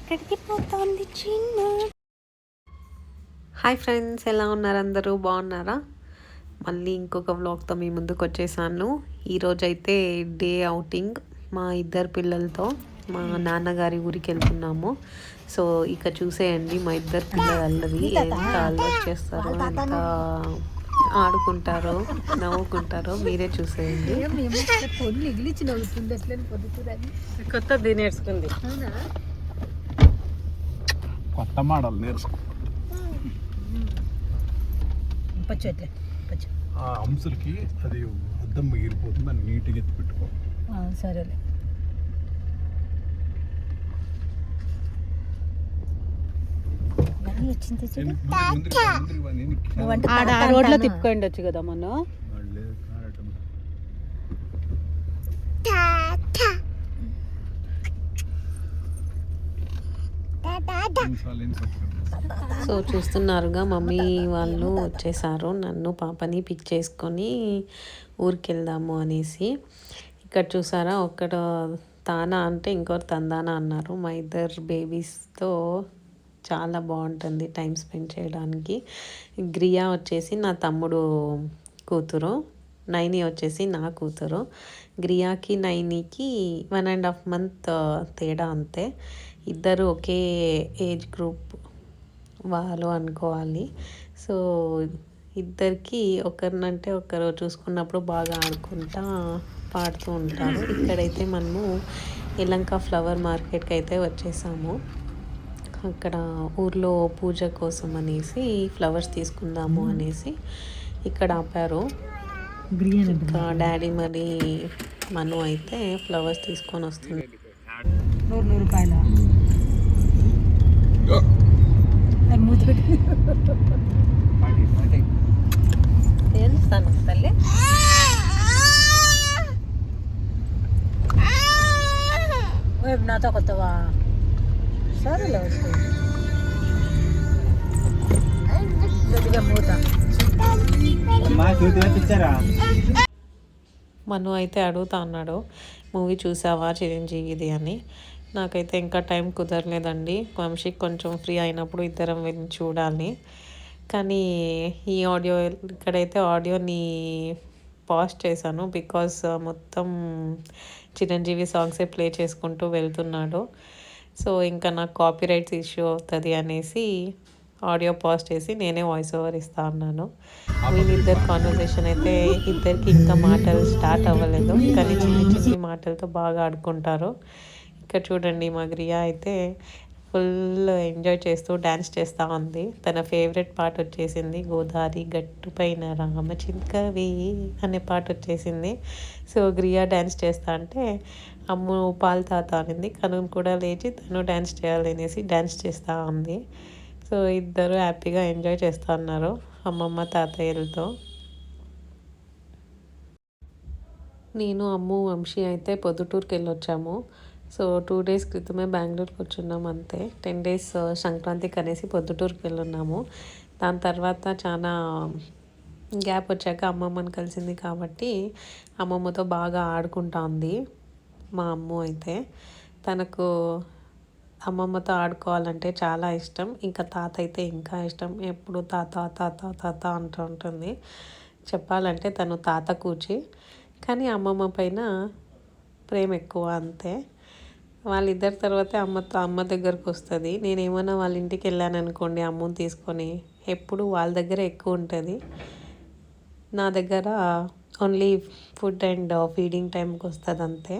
ఎక్కడికి పోతుంది చిన్న. హాయ్ ఫ్రెండ్స్, ఎలా ఉన్నారు? అందరూ బాగున్నారా? మళ్ళీ ఇంకొక వ్లాగ్తో మీ ముందుకు వచ్చేసాను. ఈరోజైతే డే అవుటింగ్ మా ఇద్దరు పిల్లలతో మా నాన్నగారి ఊరికి వెళ్తున్నాము. సో ఇక చూసేయండి మా ఇద్దరు పిల్లలు అల్లరి ఎంత అల్లరి చేస్తారో, ఎంత ఆడుకుంటారో, నవ్వుకుంటారో మీరే చూసేయండి. కొత్త నేర్చుకుంది, కొత్త మోడల్ నేర్చుకో. ఆ అంశులకి అది అద్దం మిగిలిపోతుంది, దాన్ని నీట్గా ఎత్తి పెట్టుకో. సరేలే. ఆ రోడ్లో తిప్పుకోండి వచ్చు కదా మనం. సో చూస్తున్నారుగా మమ్మీ వాళ్ళు వచ్చేసారు, నన్ను పాపని పిక్ చేసుకొని ఊరికి వెళ్దాము అనేసి. ఇక్కడ చూసారా, ఒక్కడు తానా అంటే ఇంకోటి తందానా అన్నారు. మా ఇద్దరు బేబీస్తో చాలా బాగుంటుంది టైం స్పెండ్ చేయడానికి. గ్రియా వచ్చేసి నా తమ్ముడు కూతురు, నైని వచ్చేసి నా కూతురు. గ్రియాకి నైనికి 1.5 month తేడా అంతే. ఇద్దరు ఒకే ఏజ్ గ్రూప్ వాళ్ళు అనుకోవాలి. సో ఇద్దరికి ఒకరినంటే ఒకరు చూసుకున్నప్పుడు బాగా ఆడుకుంటా పాడుతూ ఉంటారు. ఇక్కడైతే మనము యలంక ఫ్లవర్ మార్కెట్కి అయితే వచ్చేసాము. అక్కడ ఊర్లో పూజ కోసం అనేసి ఫ్లవర్స్ తీసుకుందాము అనేసి ఇక్కడ ఆపారు. ఇంకా డాడీ మరి మను అయితే ఫ్లవర్స్ తీసుకొని వస్తుంది. 100 రూపాయల తల్లి. నాతో కొత్తవా? సరేలే, వస్తుంది. మూత మను అయితే అడుగుతా అన్నాడు, మూవీ చూసావా చిరంజీవిది అని. నాకైతే ఇంకా టైం కుదరలేదండి. వంశీకి కొంచెం ఫ్రీ అయినప్పుడు ఇద్దరం వెళ్ళి చూడాలి. కానీ ఈ ఆడియో ఇక్కడైతే ఆడియోని పాజ్ చేశాను, బికాస్ మొత్తం చిరంజీవి సాంగ్సే ప్లే చేసుకుంటూ వెళ్తున్నాడు. సో ఇంకా నాకు కాపీరైట్స్ ఇష్యూ అవుతుంది అనేసి ఆడియో పాజ్ చేసి నేనే వాయిస్ ఓవర్ ఇస్తా అన్నాను. వీళ్ళిద్దరు కాన్వర్సేషన్ అయితే ఇద్దరికి ఇంకా మాటలు స్టార్ట్ అవ్వలేదు, కానీ చిన్ని చిన్ని మాటలతో బాగా ఆడుకుంటారు. ఇక్కడ చూడండి, మా గ్రియా అయితే ఫుల్ ఎంజాయ్ చేస్తూ డ్యాన్స్ చేస్తూ ఉంది. తన ఫేవరెట్ పాట వచ్చేసింది, గోదావరి గట్టు పైన రామచిలుకవే అనే పాట వచ్చేసింది. సో గ్రియా డ్యాన్స్ చేస్తా అంటే అమ్ము పాలు తాత అనింది. కనుని కూడా లేచి తను డ్యాన్స్ చేయాలనేసి డ్యాన్స్ చేస్తూ ఉంది. సో ఇద్దరు హ్యాపీగా ఎంజాయ్ చేస్తూ ఉన్నారు అమ్మమ్మ తాతయ్యలతో. నేను అమ్ము వంశీ అయితే పొద్దుటూరుకి వెళ్ళొచ్చాము. సో 2 days క్రితమే బెంగళూరుకి వచ్చున్నాం అంతే. 10 days సంక్రాంతికి అనేసి పొద్దుటూరుకి వెళ్ళున్నాము. దాని తర్వాత చాలా గ్యాప్ వచ్చాక అమ్మమ్మని కలిసింది కాబట్టి అమ్మమ్మతో బాగా ఆడుకుంటా ఉంది మా అమ్మ అయితే. తనకు అమ్మమ్మతో ఆడుకోవాలంటే చాలా ఇష్టం. ఇంకా తాత అయితే ఇంకా ఇష్టం, ఎప్పుడు తాత తాత తాత అంటూ ఉంటుంది. చెప్పాలంటే తను తాత కూచి, కానీ అమ్మమ్మ పైన ప్రేమ ఎక్కువ అంతే. వాళ్ళిద్దరి తర్వాత అమ్మ దగ్గరకు వస్తుంది. నేనేమన్నా వాళ్ళ ఇంటికి వెళ్ళాను అనుకోండి అమ్మని తీసుకొని, ఎప్పుడు వాళ్ళ దగ్గర ఎక్కువ ఉంటుంది. నా దగ్గర ఓన్లీ ఫుడ్ అండ్ ఫీడింగ్ టైంకి వస్తుంది అంతే.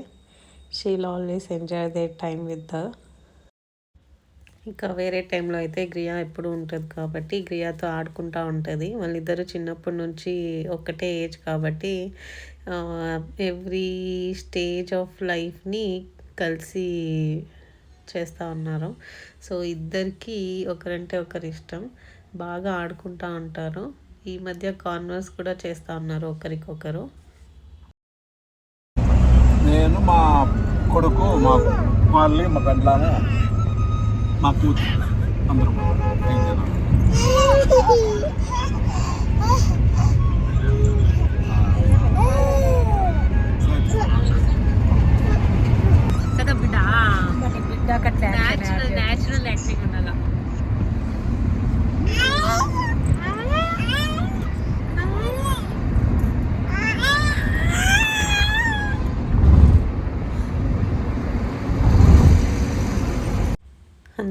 She will always enjoy their time with the. ఇంకా వేరే టైంలో అయితే గ్రియా ఎప్పుడు ఉంటుంది కాబట్టి గ్రియాతో ఆడుకుంటూ ఉంటుంది. వాళ్ళిద్దరూ చిన్నప్పటి నుంచి ఒకటే ఏజ్ కాబట్టి ఎవ్రీ స్టేజ్ ఆఫ్ లైఫ్ని కలిసి చేస్తూ ఉన్నారు. సో ఇద్దరికి ఒకరంటే ఒకరు ఇష్టం, బాగా ఆడుకుంటూ ఉంటారు. ఈ మధ్య కాన్వర్స్ కూడా చేస్తూ ఉన్నారు ఒకరికొకరు. నేను మా కొడుకు, మా వాళ్ళి, మా గంటలానే, మా కూతురు అందరూ కదా బిడ్డ.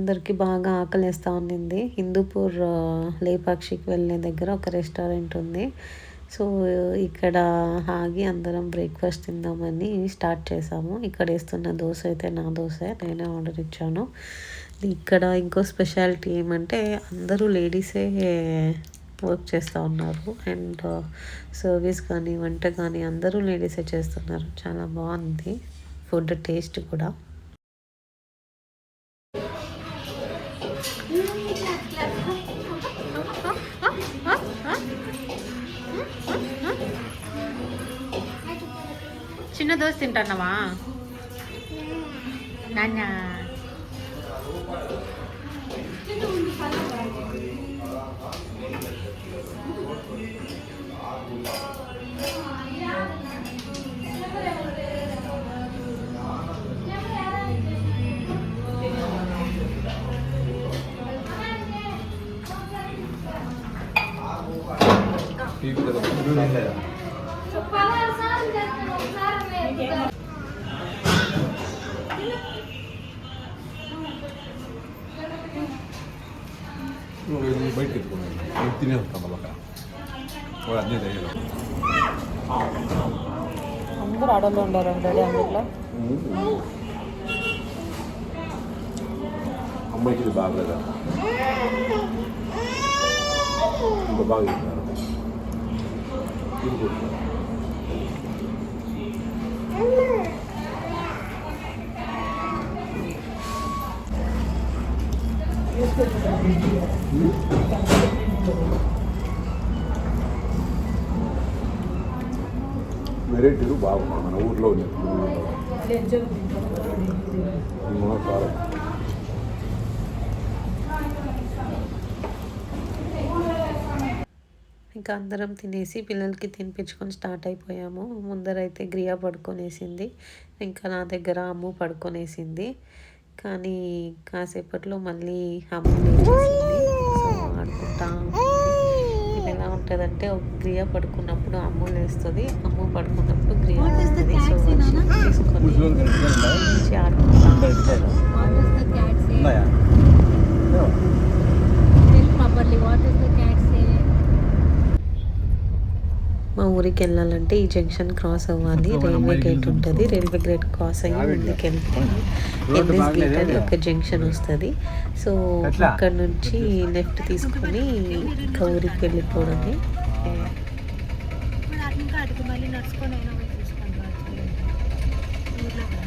అందరికీ బాగా ఆకలేస్తూ ఉండింది. హిందూపూర్ లేపాక్షికి వెళ్ళే దగ్గర ఒక రెస్టారెంట్ ఉంది. సో ఇక్కడ ఆగి అందరం బ్రేక్ఫాస్ట్ తిందామని స్టార్ట్ చేసాము. ఇక్కడ వేస్తున్న దోశ అయితే నా దోశ, నేనే ఆర్డర్ ఇచ్చాను. ఇక్కడ ఇంకో స్పెషాలిటీ ఏమంటే అందరూ లేడీసే వర్క్ చేస్తూ ఉన్నారు. అండ్ సర్వీస్ కానీ వంట కానీ అందరూ లేడీసే చేస్తున్నారు. చాలా బాగుంది ఫుడ్ టేస్ట్ కూడా. చిన్న దోశ తింటున్నావా నాన్న? బయటకి ఎత్తుకున్నాను తినే వస్తాం మళ్ళీ అక్కడ అన్నీ తగ్గదు. అందరూ ఆడల్లో ఉండారు డాడీ అందులో. అమ్మాయికి ఇది బాగలేదా? ఇంకా బాగా ఇస్తున్నారు. ఇది కూడా వెరైటీలు బాగున్నాయి. మన ఊర్లో ఉంది చాలా. ఇంకా అందరం తినేసి పిల్లలకి తినిపించుకొని స్టార్ట్ అయిపోయాము. ముందరైతే గ్రియా పడుకొనేసింది, ఇంకా నా దగ్గర అమ్ము పడుకొనేసింది. కానీ కాసేపట్లో మళ్ళీ అమ్ము లేచేసింది. సో ఆడుకుంటా ఇది ఎలా ఉంటుందంటే గ్రియా పడుకున్నప్పుడు అమ్ము లేస్తుంది, అమ్ము పడుకున్నప్పుడు గ్రియా లేస్తుంది. సో తీసుకొని నుంచి ఆడుకుంటా ఉంటారు. మా ఊరికి వెళ్ళాలంటే ఈ జంక్షన్ క్రాస్ అవ్వాలి. రైల్వే గేట్ ఉంటుంది. రైల్వే గేట్ క్రాస్ అయ్యి ముందుకు వెళ్తే ఎన్ఎస్ గేట్ అని ఒక జంక్షన్ వస్తుంది. సో అక్కడ నుంచి లెఫ్ట్ తీసుకొని ఇంకా ఊరికి వెళ్ళిపోవడమే.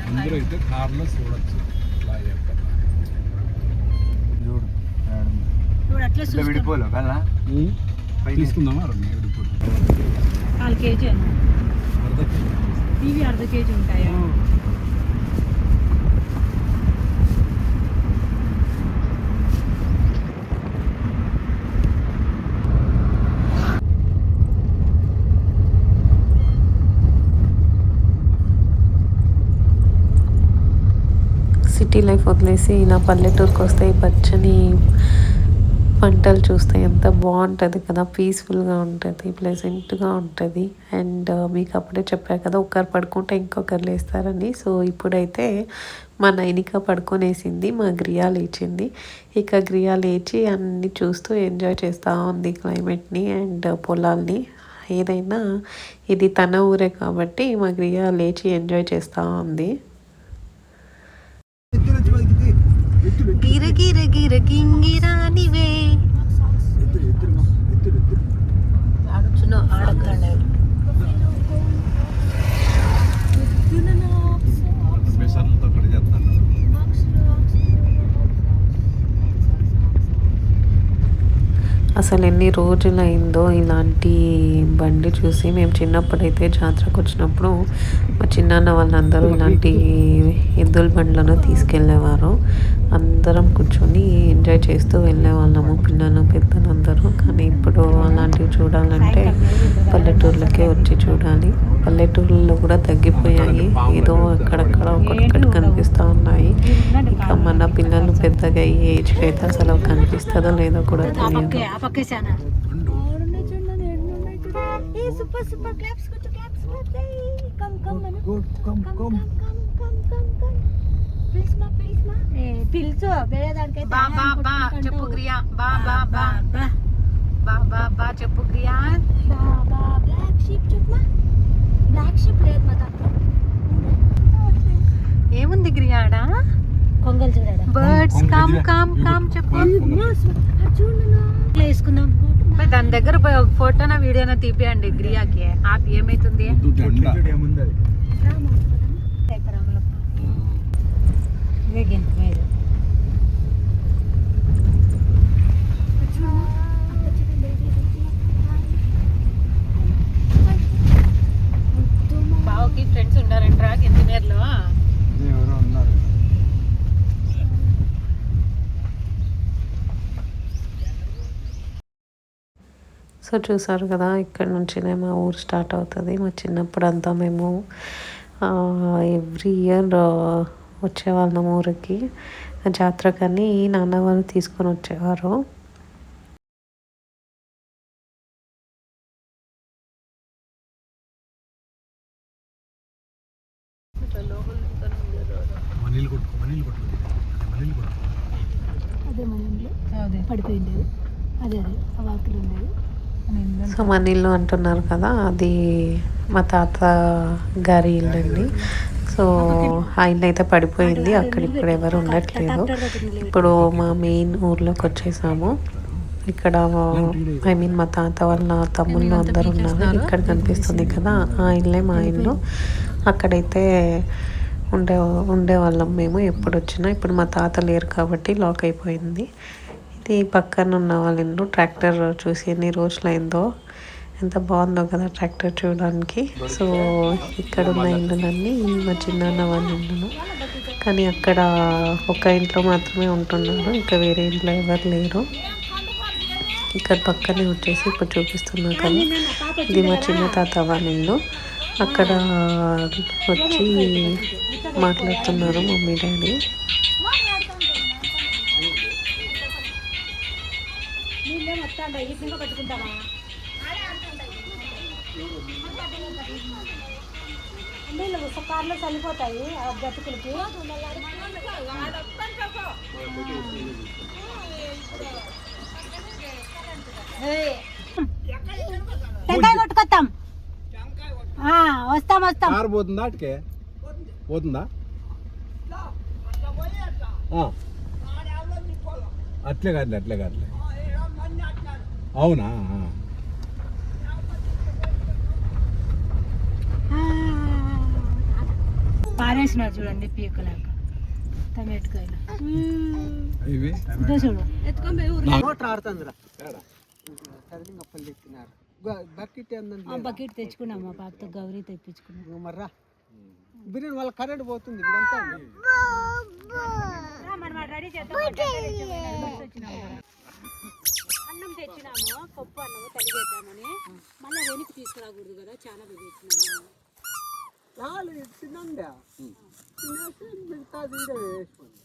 అందరూ అయితే కార్లో చూడొచ్చు. తీసుకుందామా? 4 కేజీ ఇవి అర్ధ కేజీ ఉంటాయా? సిటీ లైఫ్ వదిలేసి ఇలా పల్లెటూరుకి వస్తే ఈ పచ్చని పంటలు చూస్తే ఎంత బాగుంటుంది కదా. పీస్ఫుల్గా ఉంటుంది, ప్లెజెంట్గా ఉంటుంది. అండ్ మీకు అప్పుడే చెప్పాను కదా, ఒకరు పడుకుంటే ఇంకొకరు లేస్తారని. సో ఇప్పుడైతే మా నైనిక పడుకొనేసింది, మా గ్రియా లేచింది. ఇక గ్రియా లేచి అన్నీ చూస్తూ ఎంజాయ్ చేస్తూ ఉంది క్లైమేట్ని అండ్ పొలాల్ని. ఏదైనా ఇది తన ఊరే కాబట్టి మా గ్రియా లేచి ఎంజాయ్ చేస్తూ ఉంది. గిర గిర గిర గింగిరానివే ఆడకండి. అసలు ఎన్ని రోజులైందో ఇలాంటి బండి చూసి. మేము చిన్నప్పుడైతే జాతరకు వచ్చినప్పుడు మా చిన్నాన్న వాళ్ళందరూ ఇలాంటి ఎద్దుల బండ్లను తీసుకెళ్ళేవారు. అందరం కూర్చొని ఎంజాయ్ చేస్తూ వెళ్ళేవాళ్ళము, పిల్లలు పెద్దలందరూ. కానీ ఇప్పుడు అలాంటివి చూడాలంటే పల్లెటూర్లకే వచ్చి చూడాలి. పల్లెటూర్లలో కూడా తగ్గిపోయాయి, ఏదో అక్కడక్కడ ఒకటి కనిపిస్తూ ఉన్నాయి. ఇక మన పిల్లలు పెద్దగా ఈ ఏజ్కి అయితే అసలు కనిపిస్తుందో లేదో కూడా తెలియదు. పిలుచు వేరే దానికైతే బా బా బా చెప్పు క్రియా బా బా బా బా బా బా చెప్పు క్రియా బ్లాక్ షీప్ చెప్పమా బ్లాక్ షీప్ లేదు మా దాంట్లో ఏముంది క్రియాడ కొంగలు చూడాడా బర్డ్స్ కమ్ కమ్ కమ్ చెప్పు చూడను వేసుకుందాం మరి దాని దగ్గర పోయి ఒక ఫోటోనా వీడియోనా తీపియండి గ్రియాకి ఆపి ఏమైతుంది ఇదే గెంతు మీద బావకి ఫ్రెండ్స్ ఉండారంటరా కిందిమేర్లో ఎవరో ఉన్నారు. సో చూసారు కదా, ఇక్కడ నుంచినే మా ఊరు స్టార్ట్ అవుతుంది. మా చిన్నప్పుడు అంతా మేము ఎవ్రీ ఇయర్ వచ్చేవాళ్ళం ఊరికి జాతరకని. నాన్న వాళ్ళు తీసుకొని వచ్చేవారు. అదే మన ఇంట్లో పడిపోయింది అదే ఆ వాకిలు ఉండేది సో మన ఇల్లు అంటున్నారు కదా, అది మా తాత గారి ఇల్లు అండి. సో ఆ ఇల్లు అయితే పడిపోయింది, అక్కడ ఇప్పుడు ఎవరు ఉండట్లేదు. ఇప్పుడు మా మెయిన్ ఊర్లోకి వచ్చేసాము. ఇక్కడ మా తాత వాళ్ళ తమ్ముళ్ళు అందరు ఉన్నారు. ఇక్కడ కనిపిస్తుంది కదా, ఆ ఇల్లే మా ఇల్లు. అక్కడైతే ఉండేవాళ్ళం మేము ఎప్పుడు వచ్చినా. ఇప్పుడు మా తాత లేరు కాబట్టి లాక్ అయిపోయింది. ఇది పక్కన ఉన్న వాళ్ళ ఇల్లు. ట్రాక్టర్ చూసి ఎన్ని రోజులైందో, ఎంత బాగుందో కదా ట్రాక్టర్ చూడడానికి. సో ఇక్కడ ఉన్న ఇల్లులన్నీ మా చిన్నాన్న వాళ్ళ ఇల్లును. కానీ అక్కడ ఒక ఇంట్లో మాత్రమే ఉంటున్నారు, ఇంకా వేరే ఇంట్లో ఎవరు లేరు. ఇక్కడ పక్కనే వచ్చేసి ఇప్పుడు చూపిస్తున్నా కదా, ఇది మా చిన్న తాత వాళ్ళ ఇల్లు. అక్కడ వచ్చి మాట్లాడుతున్నారు మమ్మీ డాడీ. కార్లో చల్లిపోతాయి గతుకులకి. టెంకాయ కొట్టుకొస్తాం, వస్తాం వస్తాం. కారు పోతుందా అటుకే పోతుందా? అట్లే కాదులే. అవునా? పారేసినారు చూడండి పీకలాక టమాటకాయలు. ఇవి చూడు బకెట్ తెచ్చుకున్నాం, మా పాపతో గౌరీ తెప్పించుకున్నాం. మర్రా బిర్యానీ వాళ్ళ కరెంట్ పోతుంది. అన్నం తెచ్చినాము, పప్పు అన్నము తలిగేద్దామని. మళ్ళీ వెనక్కి తీసుకురాకూడదు కదా, చాలా తెచ్చినాము. తినండి మిగతా వేసుకోండి.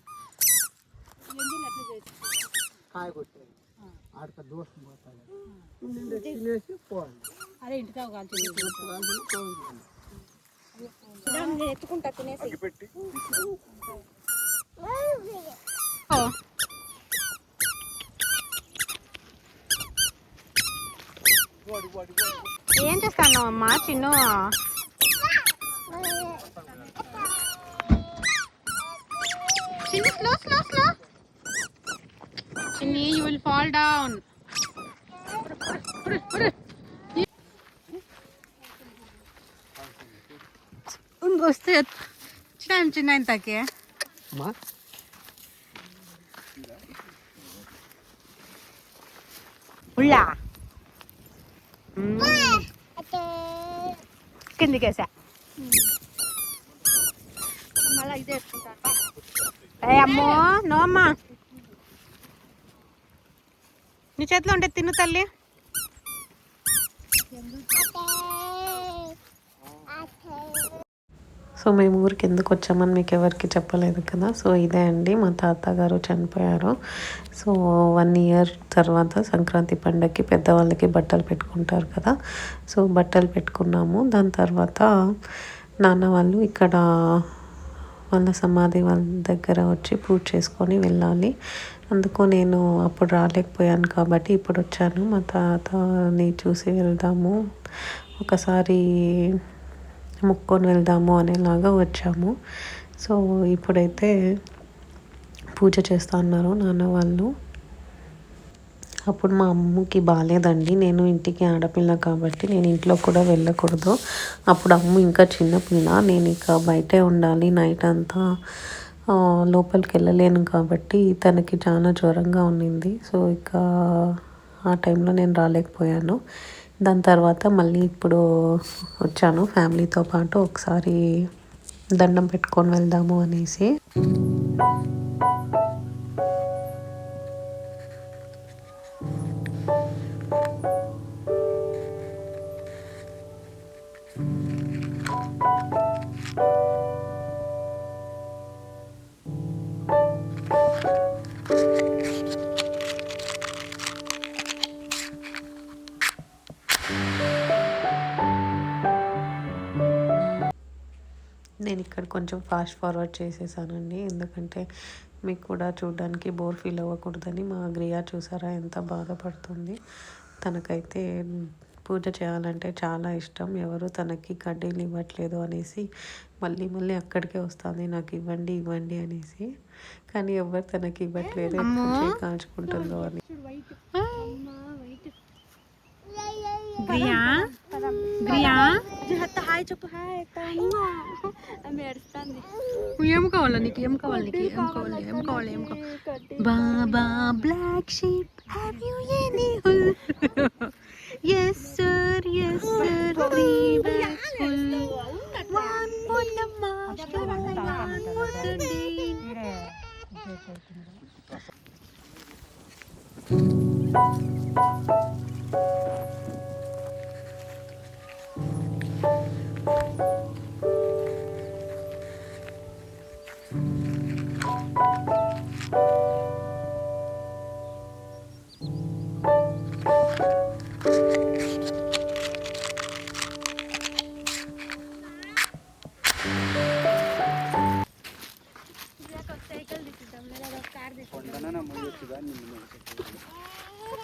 కాయ కొట్టేది ఆడక దోషం పోతాయి. తినేసి పోండి. అదే ఇంటితో కాల్చి ఎత్తుకుంటా తినేసి. ఏం చేస్తాను అమ్మా చిన్ను? స్లో చిన్ని, యూ విల్ ఫాల్ డౌన్. వస్తే చిన్న ఇంతకే ఉళ్ళా కిందికేసా. మళ్ళీ ఇదే వేసుకుంటా. అమ్మో నో అమ్మా, నీ చేతిలో ఉంటే తిను తల్లి. సో మేము ఊరికి ఎందుకు వచ్చామని మీకు ఎవరికి చెప్పలేదు కదా. సో ఇదే అండి, మా తాతగారు చనిపోయారు. సో 1 year తర్వాత సంక్రాంతి పండగకి పెద్దవాళ్ళకి బట్టలు పెట్టుకుంటారు కదా. సో బట్టలు పెట్టుకున్నాము. దాని తర్వాత నాన్న వాళ్ళు ఇక్కడ వాళ్ళ సమాధి వాళ్ళ దగ్గర వచ్చి పూజ చేసుకొని వెళ్ళాలి. అందుకు నేను అప్పుడు రాలేకపోయాను కాబట్టి ఇప్పుడు వచ్చాను. మా తాతని చూసి వెళ్దాము, ఒకసారి మొక్కొని వెళ్దాము అనేలాగా వచ్చాము. సో ఇప్పుడైతే పూజ చేస్తూ ఉన్నారు నాన్న వాళ్ళు. అప్పుడు మా అమ్మకి బాగాలేదండి. నేను ఇంటికి ఆడపిల్ల కాబట్టి నేను ఇంట్లో కూడా వెళ్ళకూడదు. అప్పుడు అమ్మ ఇంకా చిన్నపిల్ల, నేను ఇక బయటే ఉండాలి నైట్ అంతా, లోపలికి వెళ్ళలేను కాబట్టి తనకి చాలా జ్వరంగా ఉన్నింది. సో ఇక ఆ టైంలో నేను రాలేకపోయాను. దాని తర్వాత మళ్ళీ ఇప్పుడు వచ్చాను ఫ్యామిలీతో పాటు, ఒకసారి దండం పెట్టుకొని వెళ్దాము అనేసి. నేను ఇక్కడ కొంచెం ఫాస్ట్ ఫార్వర్డ్ చేసేసానండి, ఎందుకంటే మీకు కూడా చూడడానికి బోర్ ఫీల్ అవ్వకూడదని. మా గ్రియా చూసారా ఎంత బాధపడుతుంది. తనకైతే పూజ చేయాలంటే చాలా ఇష్టం, ఎవరు తనకి కడ్డీలు ఇవ్వట్లేదు అనేసి మళ్ళీ మళ్ళీ అక్కడికే వస్తుంది, నాకు ఇవ్వండి ఇవ్వండి అనేసి. కానీ ఎవరు తనకి ఇవ్వట్లేదు, ఎప్పుడు కాల్చుకుంటుందో అని. గ్రియా గ్రియా హాయ్ చెప్పు. హాయ్ ఏడుస్తుంది. ఏం కావాలా నీకు? ఏం కావాలి నీకు? ఏం కావాలి? ఏం కావాలి? ఏం కావాలి? Baa black sheep have you any wool? yes sir 3 bags full, one for the master, one for the dean.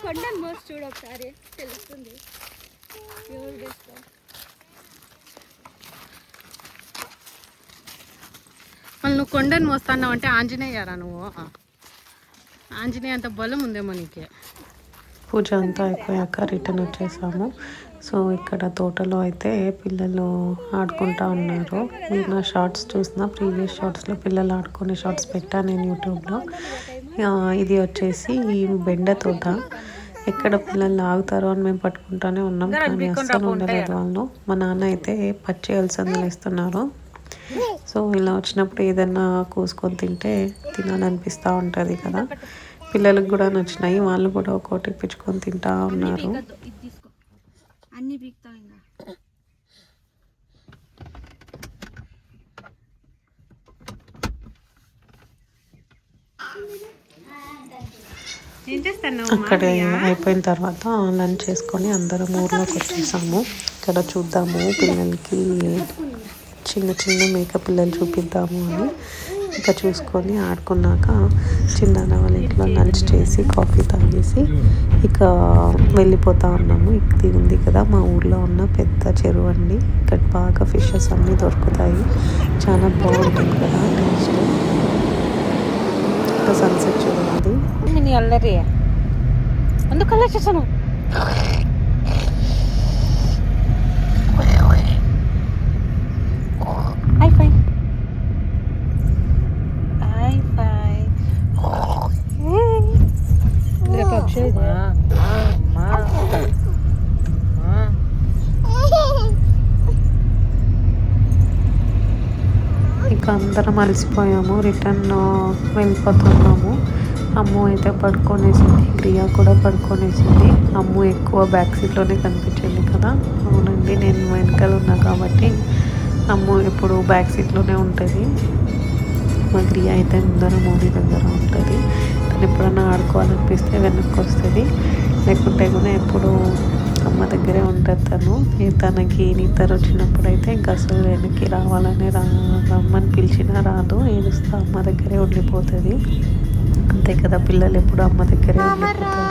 కొండను మోసి చూడు ఒకసారి, తెలుస్తుంది. మళ్ళీ నువ్వు కొండను మోస్తున్నావు అంటే ఆంజనేయరా నువ్వు? ఆంజనేయ అంత బలం ఉందేమో నీకే. పూజ అంతా అయిపోయాక రిటర్న్ వచ్చేసాము. సో ఇక్కడ తోటలో అయితే పిల్లలు ఆడుకుంటూ ఉన్నారు. మీరు నా షార్ట్స్ చూసిన ప్రీవియస్ షార్ట్స్లో పిల్లలు ఆడుకునే షార్ట్స్ పెట్టాను నేను యూట్యూబ్లో. ఇది వచ్చేసి బెండ తోట. ఎక్కడ పిల్లలు ఆగుతారో అని మేము పట్టుకుంటూనే ఉన్నాం, కానీ అస్సలు ఉండలేదు వాళ్ళు. మా నాన్న అయితే పచ్చి అలసందలు వేస్తున్నారు. సో ఇలా వచ్చినప్పుడు ఏదైనా కోసుకొని తింటే తినాలనిపిస్తూ ఉంటుంది కదా. పిల్లలకు కూడా నచ్చినాయి, వాళ్ళు కూడా ఒక్కోటి పిచ్చుకొని తింటూ ఉన్నారు. అన్ని పీకుతావు ఇంకా. అక్కడ అయిపోయిన తర్వాత లంచ్ చేసుకొని అందరం ఊర్లోకి వచ్చేసాము. ఇక్కడ చూద్దాము పిల్లలకి చిన్న చిన్న మేక పిల్లలు చూపిద్దాము అని. ఇంకా చూసుకొని ఆడుకున్నాక చిన్న వాళ్ళ ఇంట్లో లంచ్ చేసి కాఫీ తాగేసి ఇక వెళ్ళిపోతూ ఉన్నాము. ఇది ఉంది కదా మా ఊర్లో ఉన్న పెద్ద చెరువు అండి. ఇక్కడ బాగా ఫిషెస్ అన్నీ దొరుకుతాయి, చాలా బాగుంటుంది కదా టేస్ట్. ఇక్కడ సన్సెట్ చూడాలి. నేను అల్లరి అందుకు అలా చేశాను. హై ఫై హై ఫై. ఇక అందరం అలసిపోయాము, రిటర్న్ వెళ్ళిపోతున్నాము. అమ్ము అయితే పడుకొనేసింది, ప్రియా కూడా పడుకొనేసింది. అమ్ము ఎక్కువ బ్యాక్ సీట్లోనే కనిపించింది కదా. అవునండి, నేను వెనకాల ఉన్నా కాబట్టి అమ్ము ఎప్పుడు బ్యాక్ సీట్లోనే ఉంటుంది. మా ప్రియా అయితే ముందర మోదీ దగ్గర ఉంటుంది. తను ఎప్పుడన్నా ఆడుకోవాలనిపిస్తే వెనక్కి వస్తుంది, లేకుంటే కూడా ఎప్పుడు అమ్మ దగ్గరే ఉంటుంది తను. తనకి నిద్ర వచ్చినప్పుడు అయితే ఇంకా అసలు వెనక్కి రమ్మని పిలిచినా రాదు, ఏడుస్తా అమ్మ దగ్గరే ఉండిపోతుంది. అంతే కదా, పిల్లలు ఎప్పుడు అమ్మ దగ్గరే ఉండిపోతారు.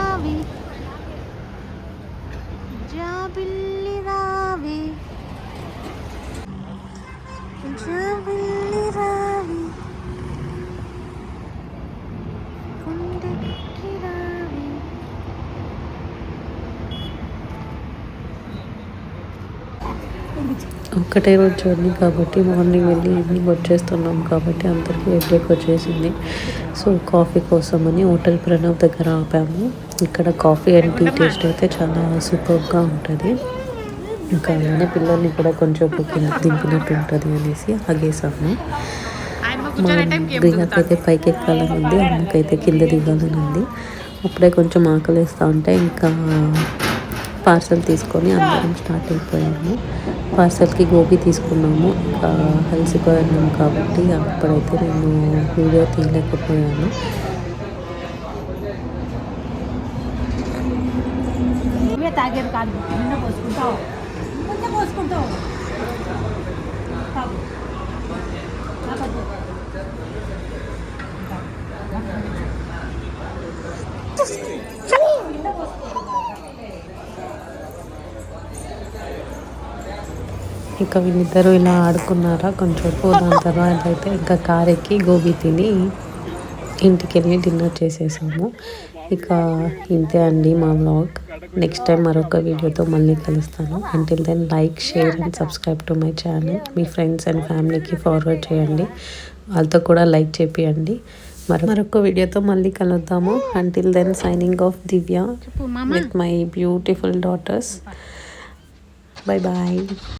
ఒక్కటే రోజు జర్నీ కాబట్టి మార్నింగ్ వెళ్ళి ఈవినింగ్ వచ్చేస్తున్నాం కాబట్టి అందరికీ హెడేక్ వచ్చేసింది. సో కాఫీ కోసమని హోటల్ ప్రణవ్ దగ్గర ఆపాము. ఇక్కడ కాఫీ అండ్ టీ టేస్ట్ అయితే చాలా సూపర్గా ఉంటుంది. ఇంకా అలానే పిల్లల్ని కూడా కొంచెం కిందకి దింపినట్టు ఉంటుంది అనేసి ఆగేసాము. మా ప్రియాకైతే పైకి ఎక్కాలని ఉంది, అమ్మకైతే కింద దిగాలని ఉంది. అప్పుడే కొంచెం ఆకలిస్తూ ఉంటే ఇంకా పార్సల్ తీసుకొని అందరం స్టార్ట్ అయిపోయాము. పార్సల్కి గోబీ తీసుకున్నాము. ఇంకా అలసిపోయాము కాబట్టి అప్పుడైతే నేను వీడియో తీయలేకపోయాను. తాగేది కాదు, ముందే పోసుకుంటావు. ఇంకా వీళ్ళిద్దరూ ఇలా ఆడుకున్నారా కొంచెంసేపు. దాని తర్వాత అయితే ఇంకా కార్ ఎక్కి గోబీ తిని ఇంటికి వెళ్ళి డిన్నర్ చేసేసాము. ఇక ఇంతే అండి మా వ్లాగ్. నెక్స్ట్ టైం మరొక వీడియోతో మళ్ళీ కలుస్తాను. Until then like, share and subscribe to my channel. మీ ఫ్రెండ్స్ అండ్ ఫ్యామిలీకి ఫార్వర్డ్ చేయండి, వాళ్ళతో కూడా లైక్ చేపియండి. మరొక వీడియోతో మళ్ళీ కలుద్దాము. Until then signing off Divya with my beautiful daughters. Bye bye.